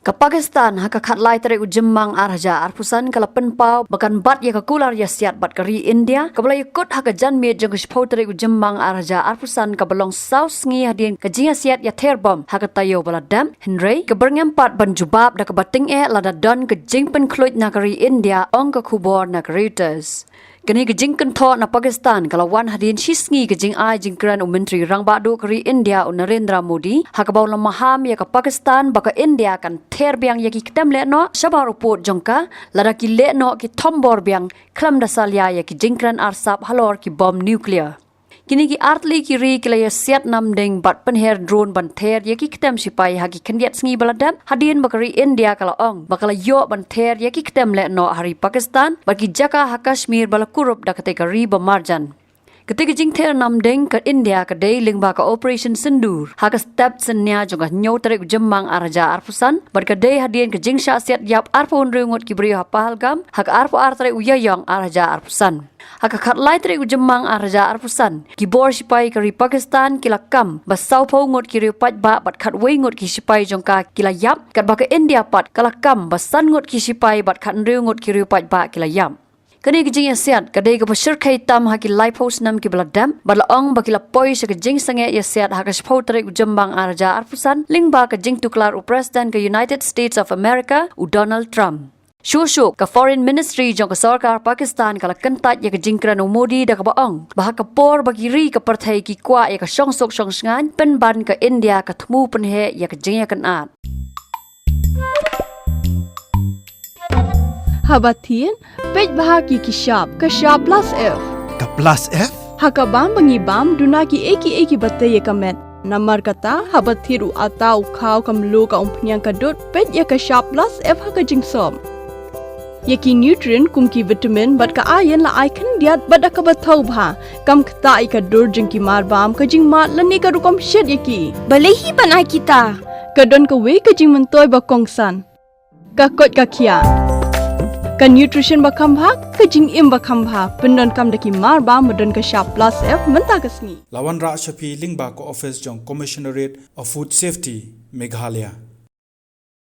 Ke Pakistan haka khatlai tere ujemmang arhaja arpusan kala penpau bakan bat ya ke Kular Ïasiat bat kari India kabla ikut haka janmit jeng kespau tere ujemmang arhaja arpusan ke belong South Sangeh hadin ke Ïasiat ya terbom haka tayo baladam Henry ke Byrngem pat ban Jubab da ke bating Lada don ke jing Pynkhluit na kari India ong ke kubor na kari Reuters. Kini ke jing kentho na Pakistan kalawan hadin shisngi ke jing ai jing kran menteri rang badu kari India Narendra Modi hakabau lamaham ya ke Pakistan baka India kan ter biang ya ki ketem le no sabar uput jongka lada ki le no ki tombor biang klam dasalya ya ki jing kran arsap halor ki bom nuklear. Kini ki artli kiri kila Ïasiat namdeng bat penher drone banter ya ki ketem sipai hagi kendiat sengi baladam hadin bakari India kala ong bakala yo banter ya ki ketem le no hari Pakistan bagi jaka ha Kashmir bala kurup da kategori bamarjan. Ketika jing ter namdeng ke India ke day lingba ke Operation Sindur ha ke step senya juga nyau tarik jemmang arja arpusan bar ke day hadin ke jing Ïasiat yap arpon rengut ki brio Pynkhluit ha ke arpo artare uyayong arja arpusan. Haka khatlai tere ujemmang arja arpusan kibor sipai kari Pakistan kila kam basau pau ngot kiri pat ba bat khat wei ngot ki sipai jongka kila yap kat ba ke India pat kala kam basan ngot ki sipai bat khat reu ngot kiri pat ba kila yap. Kani ke jing Ïasiat kadai ke pasir kai tam haki lai post nam ki baladam bala ong bakila poi se ke jing Sangeh Ïasiat haka spau tere ujemmang arja arpusan lingba ke jing tuklar u president ke United States of America u Donald Trump. Shusuk ke Foreign Ministry jong ke sarkar Pakistan kala kentat ya ke jingkran Modi da ke baong bah ke por bagi ri ke perthai ki kwa ya ke songsok songsngan penban ke India ke thmu penhe ya ke jing ya kenat. Habatin pej bahagi ki shop ke shop plus F. Ka plus F? Haka bam bangi bam duna ki eki batte ye kamet. Namar kata habathiru atau khau kamlu ka umpnyang kadut pej ya ke shop plus F haka jingsom. Yaki nutrient kum ki vitamin bat ka iron la icon diat bat ka bathau bha kam khta ka dur jing ki mar bam ka jing mat lani ka rukom shed yaki balehi banai kita ka don ka we ka jing mentoy ba kongsan ka kot ka khia ka nutrition ba kham bha ka jing im ba kham bha pendon kam daki mar bam don ka sharp plus F menta kasni Lawan Ra Shafi Lingba ko office jong Commissionerate of Food Safety Meghalaya